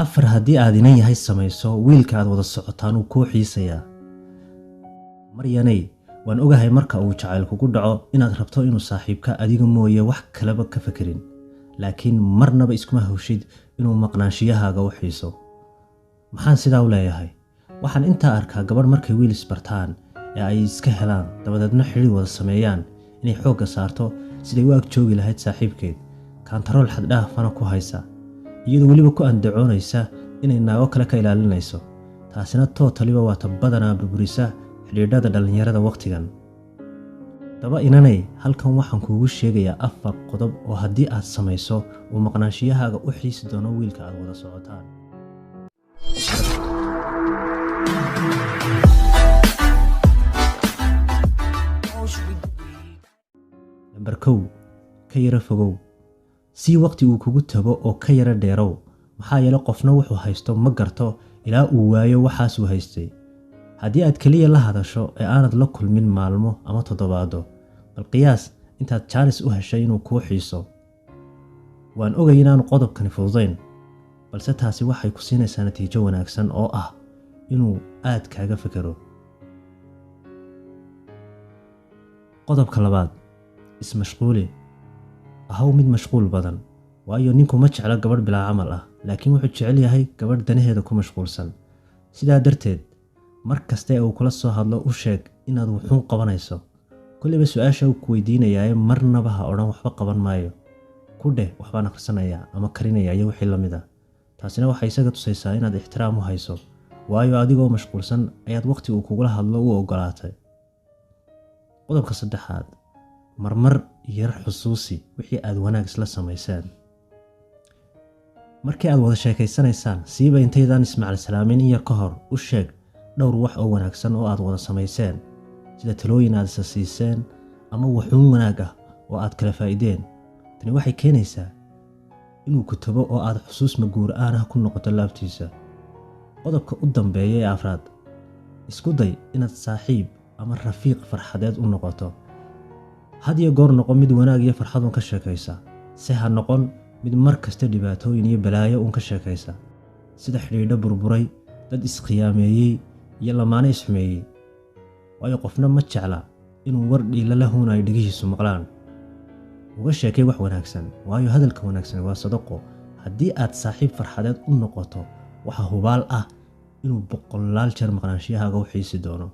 afar haddii aad inan yahay samayso wiilka aad wada socotaan uu kuu xiisayaa. maryanay waan ogahay marka uu jacayl kugu dhaco inaad rabto inuu saaxiibka adiga mooye wax kaleba ka fakirin, laakiin marnaba iskuma hawshid inuu maqnaanshiyahaaga u xiiso. maxaan sidaa u leeyahay? waxaan intaa arkaa gabadh markay wiil isbartaan ee ay iska helaan dabadeedna xidhiir wada sameeyaan inay xoogga saarto siday u ag joogi lahayd saaxiibkeed, kaantarool xad dhaafana ku haysa, iyadoo weliba ku andacoonaysa inay naago kale ka ilaalinayso. taasina tootaliba waa ta badanaa burburisa xidhiidhada dhallinyarada waqtigan. daba inanay halkan waxaan kuugu sheegayaa 4 qodob oo haddii aad samayso uu maqnaanshiyahaaga u xiisi doono wiilka aad wada socotaan. Number 1, ka yara fogow. sii waqti uu kugu tago oo ka yara dheerow, maxaa yeelay qofna wuxuu haysto ma garto ilaa uu waayo waxaas uu haystay. haddii aad keliya la hadasho ee aanad la kulmin maalmo ama toddobaado, bal qiyaas intaad jaanis u heshay inuu kuu xiiso. waan ogay inaanu qodobkani fududayn, balse taasi waxay ku siinaysaa natiijo wanaagsan oo ah inuu aad kaaga fikiro. qodobka 2, ismashquuli. ahaw mid mashquul badan, waayo ninku ma jecla gabadh bilaa camal ah, laakiin wuxuu jecel yahay gabadh danaheeda ku mashquulsan. sidaa darteed mar kaste uu kula soo hadlo u sheeg inaad wuxuun qabanayso. kulliba su-aasha uu ku weydiinayaa marnaba ha odhan waxba qaban maayo. ku dheh waxbaan akhrisanayaa ama karinaya iyo wixii la mid ah. taasina waxay isaga tusaysaa inaad ixtiraam u hayso, waayo adigoo mashquulsan ayaad waqti uu kugula hadlo u ogolaatay. qodobka 3, marmar yar xusuusi wixii aad wanaag isla samayseen. markii aad wada sheekaysanaysaan, siiba intaydaan ismaaciil salaamin in yar ka hor, u sheeg dhowr wax oo wanaagsan oo aad wada samayseen, sida talooyin aad isa siiseen ama wuxuun wanaag ah oo aad kala faa'iideen. tani waxay keenaysaa inuu ku tago oo aad xusuus maguur ah ku noqoto laabtiisa. qodobka u dambeeya ee 4, isku day inaad saaxiib ama rafiiq farxadeed u noqoto. had iyo goor noqon mid wanaag iyo farxad ka sheekaysa, si ha noqon mid mar kasta dhibaatooyin iyo balaayo ka sheekaysa, sida xidhiidho burburay, dad iskhiyaameeyey iyo lamaane isxumeeyey. waayo qofna ma jecla inuu war dhiila lahuna ay dhigihiisu maqlaan. uga sheekay wax wanaagsan, waayo hadalka wanaagsan waa sadaqo. haddii aad saaxiib farxadeed u noqoto, waxa hubaal ah inuu 100 jeer maqnaanshiyahaaga u xiisi doono.